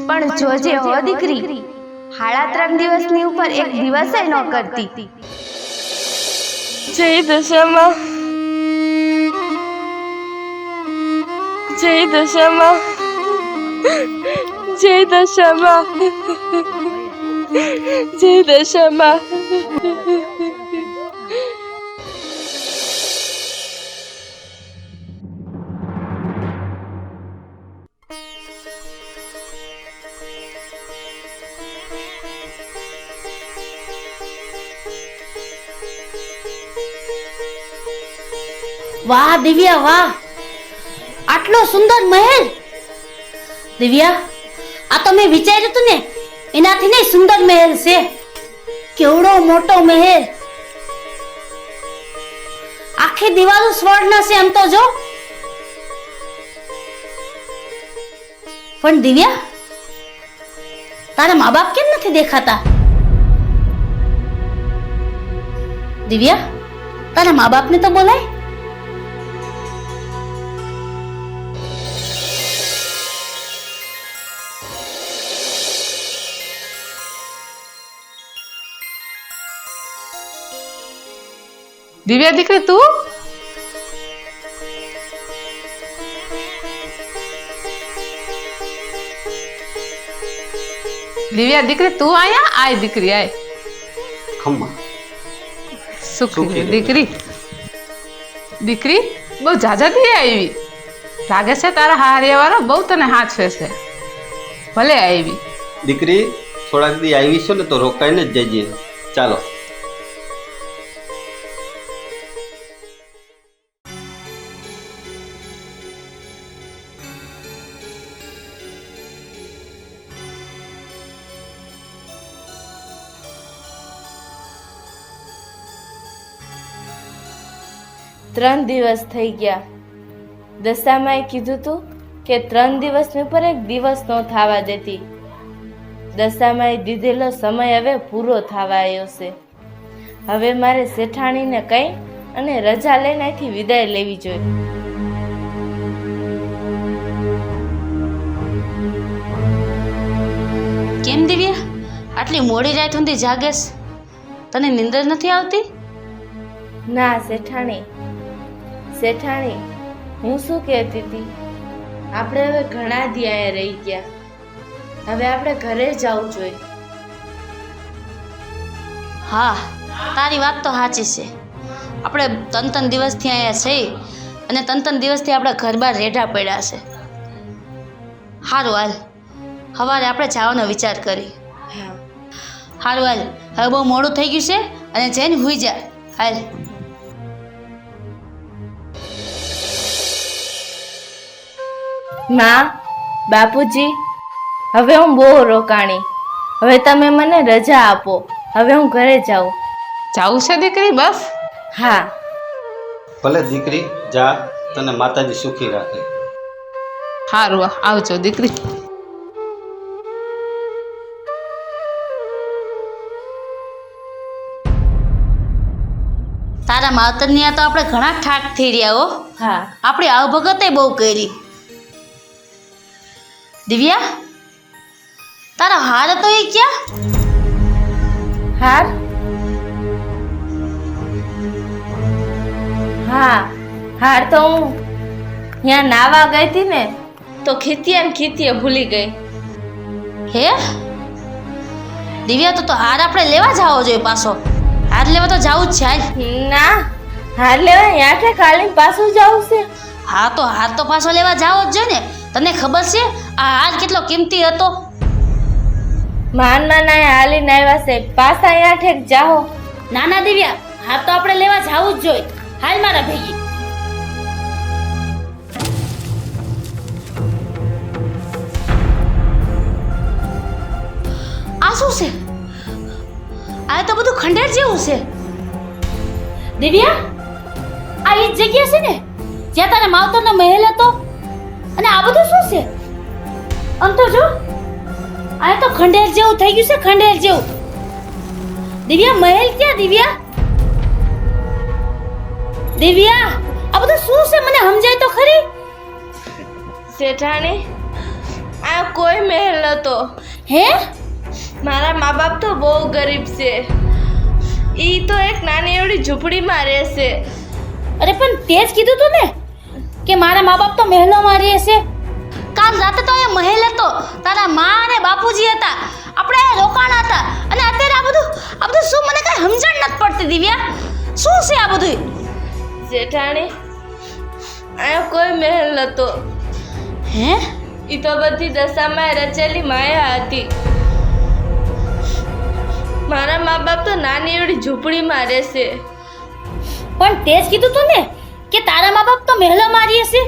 પણ જોજે હો દીકરી, 3.5 દિવસની ઉપર એક દિવસે ન કરતી. જય દશામાં, જય દશામાં, જય દશામાં, જય દશામાં. વાહ દિવ્યા, વાહ! આટલો સુંદર મહેલ! દિવ્યા, આ તો મેં વિચાર્યું હતું ને એનાથી નહીં સુંદર મહેલ છે. કેવડો મોટો મહેલ! આખી દિવાલો સ્વર્ણ છે એમ તો જો. પણ દિવ્યા, તારા મા બાપ કેમ નથી દેખાતા? દિવ્યા, તારા મા બાપને તો બોલાય. દિવ્યા દીકરી, તું? દિવ્યા દીકરી, તું આયા? આય દીકરી, આય. ખમ્મા સુખી દીકરી. દીકરી, બહુ જાજાથી આવી. લાગે છે તારા હારિયા વાળો બહુ તને હાચવે છે. ભલે આવી. દીકરી, થોડાક દી આવી છો ને તો રોકાઈને જ જજે. ચાલો. 3 દિવસ થઈ ગયા. દશામાએ કીધું તું કે 3 દિવસની ઉપર એક દિવસ ન થવા દેતી. દશામાએ દીધેલો સમય હવે પૂરો થવા આવ્યો છે. હવે મારે શેઠાણીને કહી અને રજા લઈને અહીંથી વિદાય લેવી જોઈએ. કેમ દિવ્યા આટલી મોડી રાત સુધી જાગેશ? તને નીંદર નથી આવતી? ના શેઠાણી, શેઠાણી, હું શું કહેતી હતી, આપણે હવે ઘણા દી અહીંયા રહી ગયા. હવે આપણે ઘરે જવું જોઈએ. હા, તારી વાત તો સાચી છે. આપણે 3 દિવસથી અહીંયા છીએ અને 3 દિવસથી આપણા ઘર બહાર રેઢા પડ્યા છે. સારું હાલ, સવારે આપણે જવાનો વિચાર કરી. સારું હાલ, હવે બહુ મોડું થઈ ગયું છે અને જઈને હુઈ જા. હાલ. માં, બાપુજી, હવે હું બહુ રોકાણી. હવે તમે મને રજા આપો. હવે હું ઘરે જાઉં. જાવું છે દીકરી? બસ હા. ભલે દીકરી જા, તને માતાજી સુખી રાખે. સારું, આવજો દીકરી. તારા માવતરની આ તો આપણે ઘણા ઠાઠ થઈ રહ્યા હો. હા. આપણી આવભગતે બહુ કરી. દિવ્યા, તારા હાર હતો એ ક્યાં? હાર? હા, હાર તો હું ત્યાં નાવા ગઈ હતી ને, તો ખીતીએ ભૂલી ગઈ. હે દિવ્યા, તો હાર આપણે લેવા જાવો જોઈએ પાછો. હાર લેવા તો જાવું જ છે. હાલ. ના, હાર લેવા યાઠે કાલી પાછું જવું છે. હા, તો હાર તો પાછો લેવા જાવો જ જોઈએ ને. તને ખબર છે આ હાર કેટલો કિંમતી હતો? માન ના હાલીને આવ્યા છે, પાછા યાઠે જાઓ. ના ના દિવ્યા, હાર તો આપણે લેવા જાવું જ જોઈએ. હાલ મારા ભેગી. આ શું છે? આ તો બધું ખંડેર જેવું છે. દિવ્યા, આ એ જ જગ્યા છે ને જ્યાં તારા માવતરનો મહેલ હતો? અને આ બધું શું છે? આમ તો જો, આ તો ખંડેર જેવું થઈ ગયું છે. ખંડેર જેવું. દિવ્યા, મહેલ ક્યાં? દિવ્યા, દિવ્યા, આ બધું શું છે? મને સમજાય તો ખરી. શેઠાણી, આ કોઈ મહેલ નતો. હે? મારા મા બાપ તો બહુ ગરીબ છે. ઈ તો એક નાની એવડી ઝૂંપડીમાં રહેશે. અરે પણ તે જ કીધું તું ને કે મારા મા બાપ તો મહેલોમાં રહે છે. કાલ રાતે તો એ મહેલ હતો. તારા મા અને બાપુજી હતા. આપણે અહીંયા રોકાણ હતા. અને અત્યારે આ બધું શું? મને કઈ સમજણ નથી પડતી. દિવ્યા, શું છે આ બધું? શેઠાણી, આ કોઈ મહેલ નતો. હે? ઈ તો બધી દશામાં રચેલી માયા હતી. મારા મા બાપ તો નાની એવડી ઝૂંપડીમાં રહેશે. પણ તે જ કીધું તું ને કે તારા મા બાપ તો મહેલોમાં રહે છે.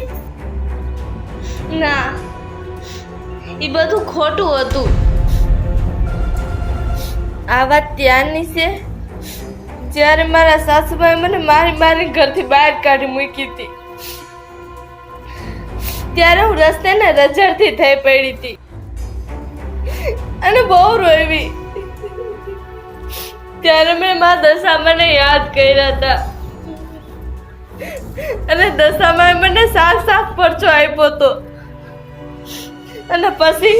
ના, ઈ બધું ખોટું હતું. આ વાત ત્યારની છે જ્યારે મારા સાસુભાઈ મને મારી ઘરથી બહાર કાઢી મૂકી હતી. ત્યારે હું રસ્તે ને રઝળતી થઈ પડી હતી અને બહુ રોઈ. ત્યારે મેં મા દશામાને યાદ કર્યા હતા અને દશામાએ મને સાફ પરચો આપ્યો હતો. અને પછી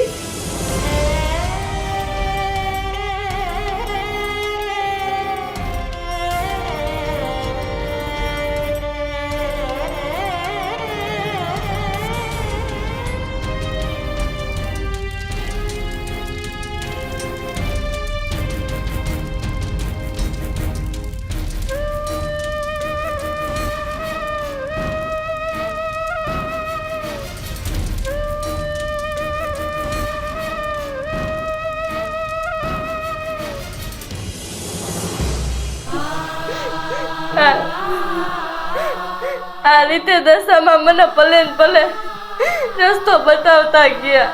આ રીતે દશામાં મને પલે ને પલે રસ્તો બતાવતા ગયા.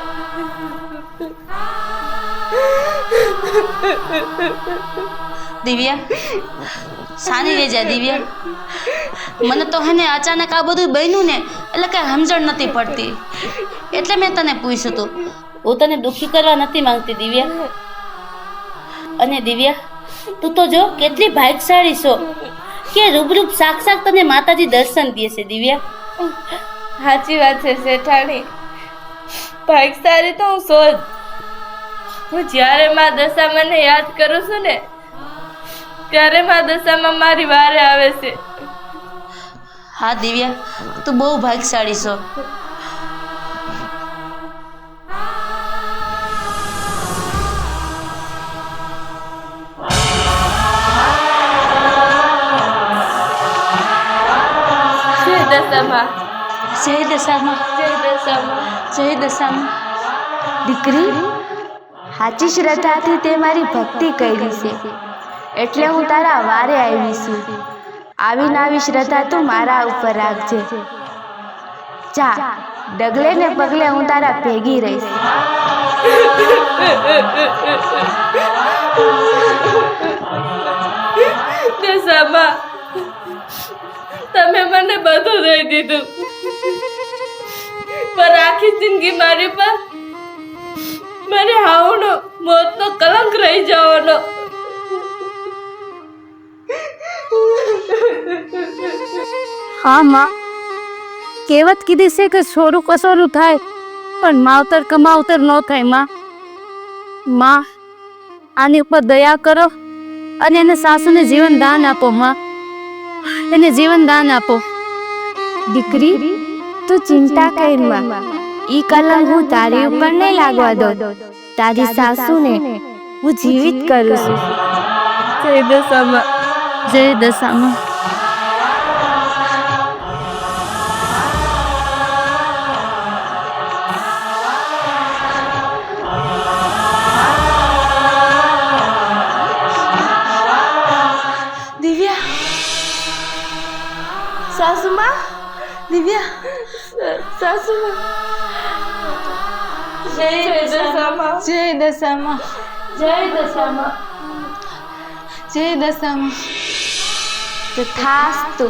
દિવ્યા, સાની રેજા દિવ્યા. મને તો હે ને અચાનક આ બધું બન્યું ને એટલે કઈ સમજણ નથી પડતી, એટલે મેં તને પૂછ્યું હતું. હું તને દુખી કરવા નથી માંગતી દિવ્યા. અને દિવ્યા, તું તો જો કેટલી ભાગ્યશાળી છો કે રૂબરૂપ સાક્ષાત તને માતાજી દર્શન દે છે દિવ્યા. સાચી વાત છે શેઠાણી, ભાગ્યશાળી તો હું છું જ. હું જ્યારે માં દશામાને યાદ કરું છું ને ત્યારે માં દશામાં મારી વારે આવે છે. હા દિવ્યા, તું બહુ ભાગ્યશાળી છો. જય દશામાં, જય દશામાં, જય દશામાં. જય દશામાં. દીકરી, સાચી શ્રદ્ધાથી તે મારી ભક્તિ કરી છે એટલે હું તારા વારે આવી છું. આવીને આવી શ્રદ્ધા તું મારા ઉપર રાખજે. જા, ડગલે ને પગલે હું તારા ભેગી રહીશ. દશામાં, તમે મને બધું દઈ દીધું, પણ આખી જિંદગી મારી પર મારી હાવનો મોતનો કલંક રહી જવાનો. હા માં, કહેવત કીધી છે કે છોરું કસોરું થાય પણ માવતર કમાવતર ન થાય. માં, આની ઉપર દયા કરો અને એને સાસુને જીવન દાન આપો. માં, એને જીવન દાન આપો. દીકરી, તું ચિંતા કર માં, ઈ કલંક હું તારી ઉપર નહીં લાગવા દઉં. તારી સાસુને હું જીવિત કરું છું. જય દશામાં, જય દશામાં. દિવ્યા, સાસુમાં, દિવ્યા, સાસુમાં. જય દશામાં, જય દશામાં, જય દશામાં. જય દશામાં. તથાસ્તુ.